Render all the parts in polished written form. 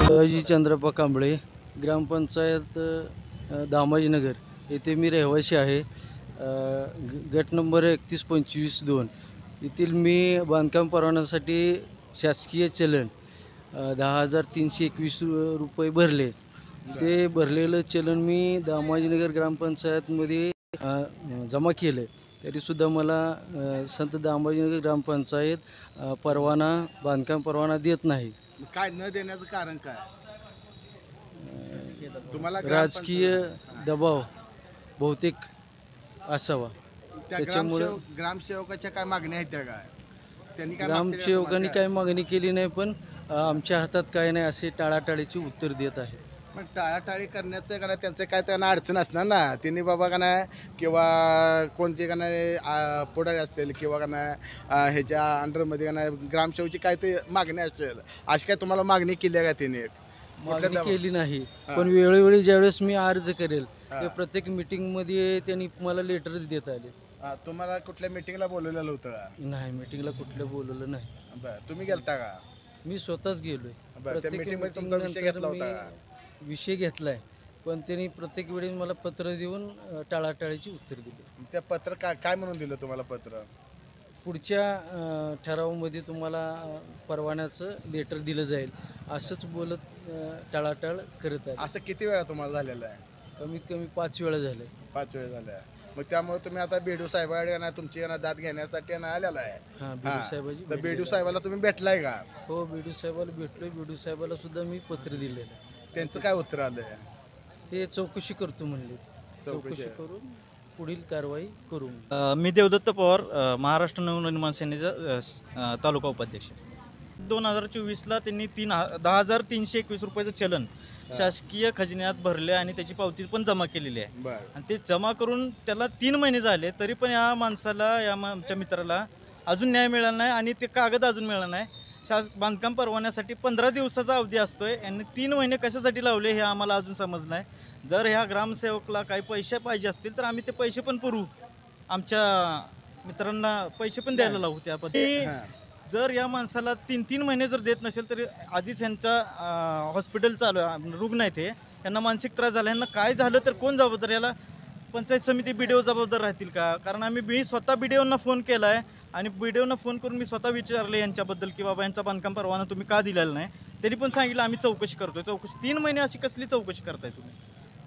सयाजी चंद्रप्पा कांबळे, ग्रामपंचायत दामाजीनगर येथे मी रहिवासी आहे। गट नंबर 3125-2 येथील मी बांधकाम परवान्यासाठी शासकीय चलन 10,321 रुपये भरले। ते भरलेलं चलन मी दामाजीनगर ग्रामपंचायतमध्ये जमा केलं, तरीसुद्धा मला संत दामाजीनगर ग्रामपंचायत बांधकाम परवाना देत नाही। काय न देण्याचं कारण काय? तुम्हाला राजकीय दबाव बहुतेक असावा, त्याच्यामुळे ग्रामसेवकाच्या काय मागण्या आहेत त्या काय? त्यांनी काय ग्रामसेवकांनी काय मागणी केली नाही, पण आमच्या हातात काय नाही असे टाळाटाळीची उत्तर देत आहे। पण टाळाटाळी करण्याचं का नाही, त्यांचं काय त्यांना अडचण असणार ना, त्यांनी बाबा का नाही किंवा कोणते का नाही पुढारी असतील किंवा का नाही ह्याच्या अंडरमध्ये का नाही ग्रामसेवकची काय ते मागणी असेल, अशी काय तुम्हाला मागणी केली आहे का त्यांनी? मागणी केली नाही, पण वेळोवेळी ज्यावेळेस मी अर्ज करेल ते प्रत्येक मीटिंगमध्ये त्यांनी मला लेटरच देत आले। तुम्हाला कुठल्या मीटिंगला बोलवलेलं होतं का? नाही, मीटिंगला कुठलं बोलवलं नाही। बरं, तुम्ही गेलता का? मी स्वतःच गेलोय। त्या मीटिंगमध्ये तुमचा विषय घेतला होता का? विषय घेतलाय, पण त्यांनी प्रत्येक वेळी मला पत्र देऊन टाळाटाळीची उत्तर दिली। त्या पत्र काय म्हणून दिलं तुम्हाला पत्र? पुढच्या ठरावामध्ये तुम्हाला परवान्याचं लेटर दिलं जाईल असंच बोलत टाळाटाळ करत आहे। असं किती वेळा तुम्हाला झालेलं आहे? कमीत कमी 5 वेळा झाले। 5 वेळा झाल्या। मग त्यामुळे तुम्ही आता बेडू साहेबांना तुमची दाद घेण्यासाठी आलेला आहे? हां, बेडू साहेबाजी। तर बेडू साहेबाला तुम्ही भेटलाय का? हो, बेडू साहेबाला भेटलोय। बेडू साहेबाला सुद्धा मी पत्र दिलेलं आहे। त्यांचं काय उत्तर आलंय? ते चौकशी करतो म्हणले, चौकशी करून पुढील कारवाई करू। मी देवदत्त पवार, महाराष्ट्र नवनिर्माण सेनेचा तालुका उपाध्यक्ष। 2024ला त्यांनी 10,321 रुपयाचं चलन शासकीय खजिन्यात भरले आणि त्याची पावती पण जमा केलेली आहे। आणि ते जमा करून त्याला 3 महिने झाले, तरी पण या माणसाला, आमच्या मित्राला अजून न्याय मिळाला नाही आणि ते कागद अजून मिळाला नाही। बांधकाम परवान्यासाठी 15 दिवसाचा अवधी असतोय, यांनी 3 महिने कशासाठी लावले हे आम्हाला अजून समजलं नाही। जर ह्या ग्रामसेवकला काही पैसे पाहिजे असतील तर आम्ही ते पैसे पण पुरवू, आमच्या मित्रांना पैसे पण द्यायला लावू त्या पद्धतीने। जर या माणसाला 3 महिने जर देत नसेल तर आधीच यांचा हॉस्पिटल चालू आहे, रुग्ण आहे ते, यांना मानसिक त्रास झाला, यांना काय झालं तर कोण जबाबदार? याला पंचायत समिती BDO जबाबदार राहतील का? कारण मी स्वतः BDOंना फोन केला आहे आणि BDOंना फोन करून मी स्वतः विचारले यांच्याबद्दल की बाबा यांचा बांधकाम परवाना तुम्ही का दिलेला नाही? त्यांनी पण सांगितलं आम्ही चौकशी करतोय। चौकशी 3 महिने अशी कसली चौकशी करताय तुम्ही?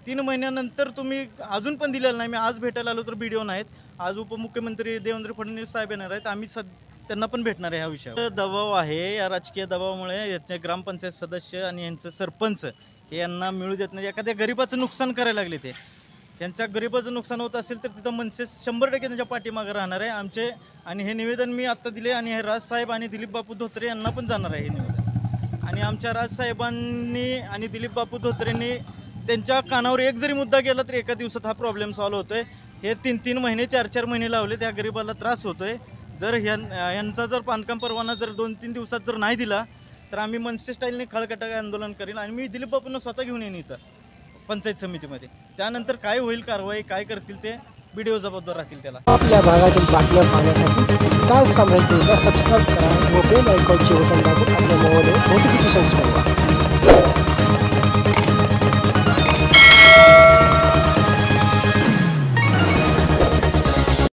3 महिन्यानंतर तुम्ही अजून पण दिलेलं नाही। मी आज भेटायला आलो तर BDO नाहीत, आज उपमुख्यमंत्री देवेंद्र फडणवीस साहेब येणार आहेत, आम्ही त्यांना पण भेटणार आहे। ह्या विषयावर दबाव आहे, या राजकीय दबावामुळे याचे ग्रामपंचायत सदस्य आणि यांचं सरपंच हे यांना मिळू देत नाही। एखाद्या गरीबाचं नुकसान करायला लागले, ते त्यांच्या गरीबाचं नुकसान होत असेल तर तिथं मनसे 100% त्यांच्या पाठीमागं राहणार आहे आमचे। आणि हे निवेदन मी आत्ता दिले आणि हे राजसाहेब आणि दिलीप बापू धोत्रे यांना पण जाणार आहे हे निवेदन। आणि आमच्या राजसाहेबांनी आणि दिलीप बापू धोत्रेंनी त्यांच्या कानावर एक जरी मुद्दा गेला तर एका दिवसात हा प्रॉब्लेम सॉल्व्ह होतोय। हे 3 महिने 4 महिने लावले, त्या गरीबाला त्रास होतोय। जर यांचा जर बांधकाम परवाना जर 2-3 दिवसात जर नाही दिला तर आम्ही मनसे स्टाईलने खळखटाके आंदोलन करेन आणि मी दिलीप बापूंना स्वतः घेऊन येईन इथं पंचायत समितीमध्ये। त्यानंतर काय होईल कारवाई, काय करतील ते BDO जबाबदार राहतील त्याला। आपल्या भागातील बातम्या पाहण्यासाठी स्टार सम्राटला सबस्क्राईब करा व बेल आयकॉनचे बटन दाबून आपल्या मोबाईलवर नोटिफिकेशन्स मिळवा।